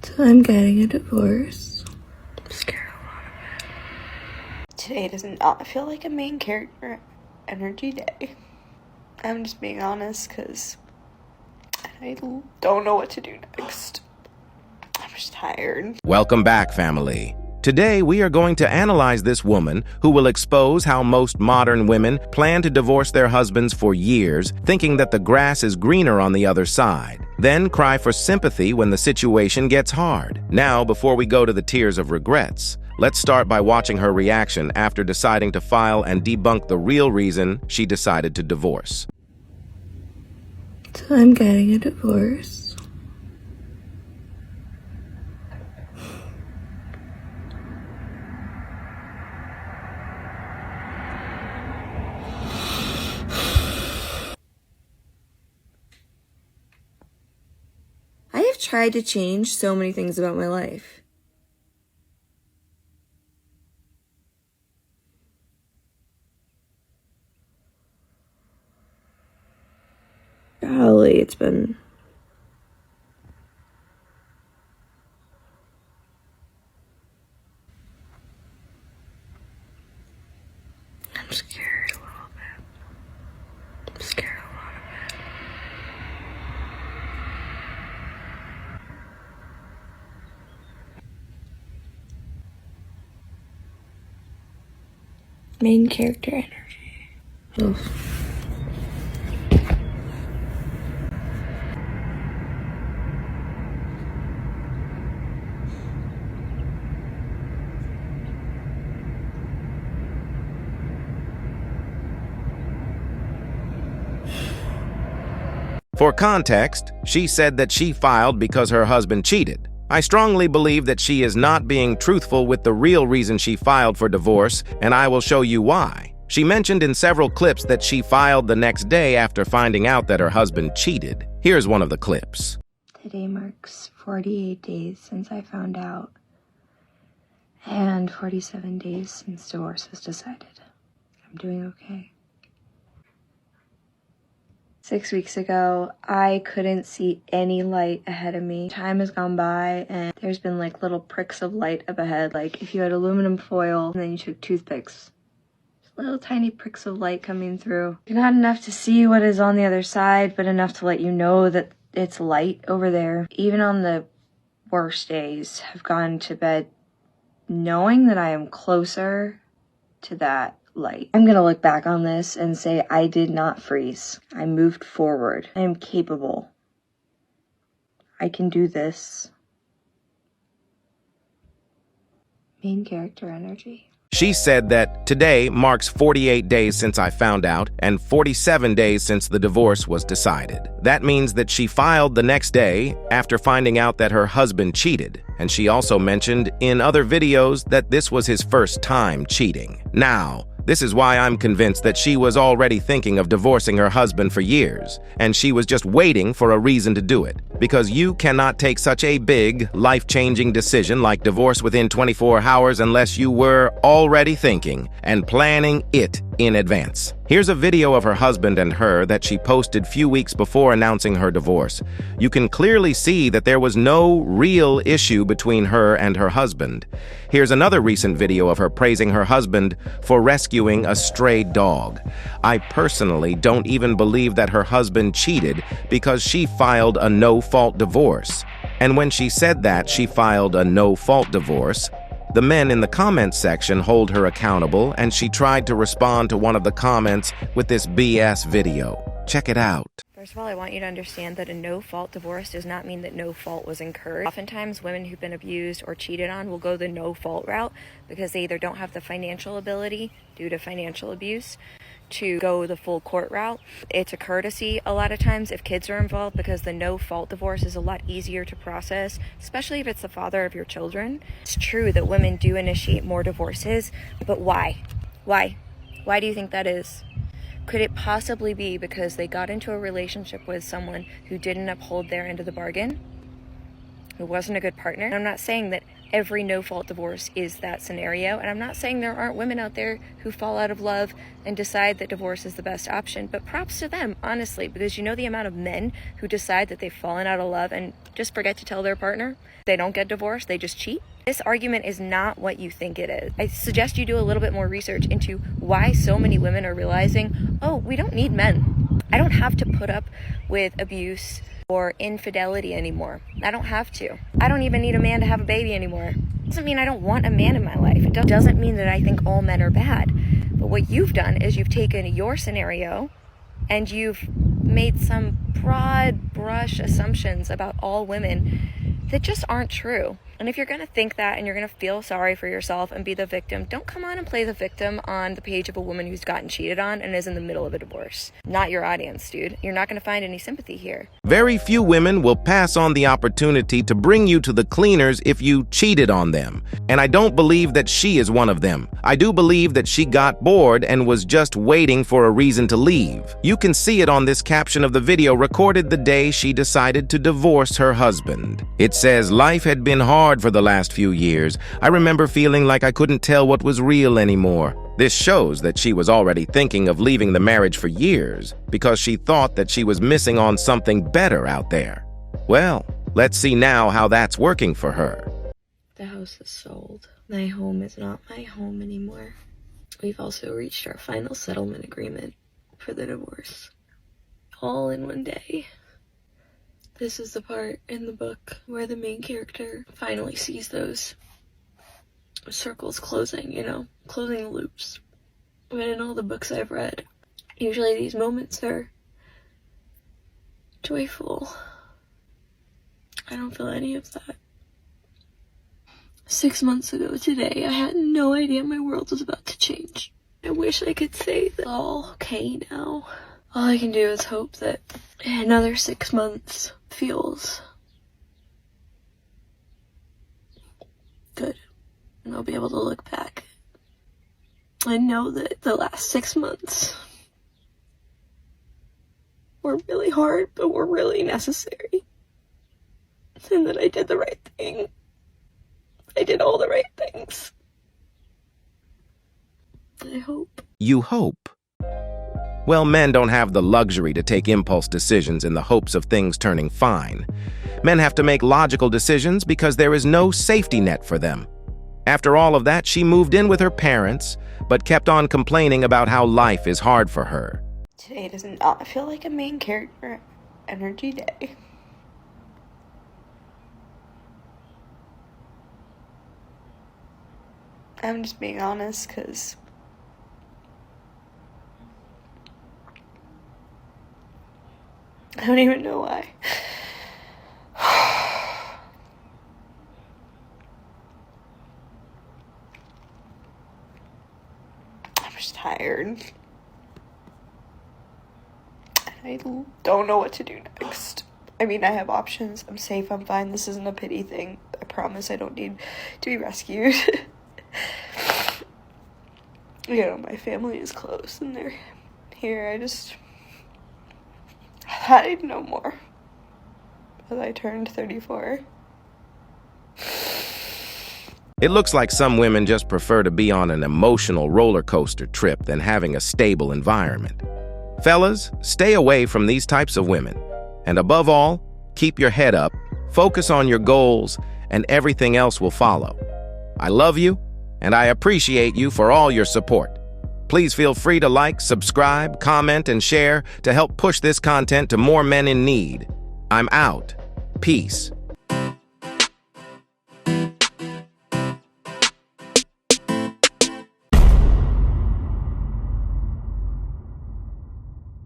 So I'm getting a divorce. I'm scared a lot of it. Today does not feel like a main character energy day. I'm just being honest because I don't know what to do next. I'm just tired. Welcome back, family. Today, we are going to analyze this woman who will expose how most modern women plan to divorce their husbands for years, thinking that the grass is greener on the other side, then cry for sympathy when the situation gets hard. Now, before we go to the tears of regrets, let's start by watching her reaction after deciding to file and debunk the real reason she decided to divorce. So I'm getting a divorce. I have tried to change so many things about my life. Golly, it's been... I'm scared a little bit. I'm scared a lot of it. Main character energy. Oof. For context, she said that she filed because her husband cheated. I strongly believe that she is not being truthful with the real reason she filed for divorce, and I will show you why. She mentioned in several clips that she filed the next day after finding out that her husband cheated. Here's one of the clips. Today marks 48 days since I found out, and 47 days since divorce was decided. I'm doing okay. 6 weeks ago, I couldn't see any light ahead of me. Time has gone by and there's been like little pricks of light up ahead. Like if you had aluminum foil and then you took toothpicks. Little tiny pricks of light coming through. Not enough to see what is on the other side, but enough to let you know that it's light over there. Even on the worst days, I've gone to bed knowing that I am closer to that light. I'm gonna look back on this and say I did not freeze. I moved forward. I am capable. I can do this. Main character energy. She said that today marks 48 days since I found out and 47 days since the divorce was decided. That means that she filed the next day after finding out that her husband cheated. And she also mentioned in other videos that this was his first time cheating. Now, this is why I'm convinced that she was already thinking of divorcing her husband for years, and she was just waiting for a reason to do it. Because you cannot take such a big, life-changing decision like divorce within 24 hours unless you were already thinking and planning it in advance. Here's a video of her husband and her that she posted few weeks before announcing her divorce. You can clearly see that there was no real issue between her and her husband. Here's another recent video of her praising her husband for rescuing a stray dog. I personally don't even believe that her husband cheated because she filed a no-fault divorce. And when she said that she filed a no-fault divorce, the men in the comments section hold her accountable, and she tried to respond to one of the comments with this BS video. Check it out. First of all, I want you to understand that a no-fault divorce does not mean that no fault was incurred. Oftentimes, women who've been abused or cheated on will go the no-fault route because they either don't have the financial ability due to financial abuse to go the full court route. It's a courtesy a lot of times if kids are involved because the no-fault divorce is a lot easier to process, especially if it's the father of your children. It's true that women do initiate more divorces, but why? Why? Why do you think that is? Could it possibly be because they got into a relationship with someone who didn't uphold their end of the bargain? who wasn't a good partner. And I'm not saying that every no-fault divorce is that scenario, and I'm not saying there aren't women out there who fall out of love and decide that divorce is the best option, but props to them, honestly, because you know the amount of men who decide that they've fallen out of love and just forget to tell their partner they don't get divorced, they just cheat. This argument is not what you think it is. I suggest you do a little bit more research into why so many women are realizing, oh, we don't need men. I don't have to put up with abuse or infidelity anymore. I don't have to. I don't even need a man to have a baby anymore. It doesn't mean I don't want a man in my life. It doesn't mean that I think all men are bad. But what you've done is you've taken your scenario and you've made some broad brush assumptions about all women that just aren't true. And if you're going to think that and you're going to feel sorry for yourself and be the victim, don't come on and play the victim on the page of a woman who's gotten cheated on and is in the middle of a divorce. Not your audience, dude. You're not going to find any sympathy here. Very few women will pass on the opportunity to bring you to the cleaners if you cheated on them. And I don't believe that she is one of them. I do believe that she got bored and was just waiting for a reason to leave. You can see it on this caption of the video recorded the day she decided to divorce her husband. It says, "Life had been hard for the last few years. I remember feeling like I couldn't tell what was real anymore." This shows that she was already thinking of leaving the marriage for years because she thought that she was missing on something better out there. Well, let's see now how that's working for her. The house is sold. My home is not my home anymore. We've also reached our final settlement agreement for the divorce. All in one day. This is the part in the book where the main character finally sees those circles closing, closing the loops. But in all the books I've read, usually these moments are joyful. I don't feel any of that. 6 months ago today, I had no idea my world was about to change. I wish I could say that all okay now. All I can do is hope that another 6 months feels good. And I'll be able to look back and know that the last 6 months were really hard, but were really necessary. And that I did the right thing. I did all the right things. I hope. You hope? Well, men don't have the luxury to take impulse decisions in the hopes of things turning fine. Men have to make logical decisions because there is no safety net for them. After all of that, she moved in with her parents, but kept on complaining about how life is hard for her. Today does not feel like a main character energy day. I'm just being honest, because I don't even know why. I'm just tired. I don't know what to do next. I mean, I have options. I'm safe. I'm fine. This isn't a pity thing. I promise I don't need to be rescued. My family is close and they're here. I'd know more as I turned 34. It looks like some women just prefer to be on an emotional roller coaster trip than having a stable environment. Fellas, stay away from these types of women. And above all, keep your head up, focus on your goals, and everything else will follow. I love you, and I appreciate you for all your support. Please feel free to like, subscribe, comment, and share to help push this content to more men in need. I'm out. Peace.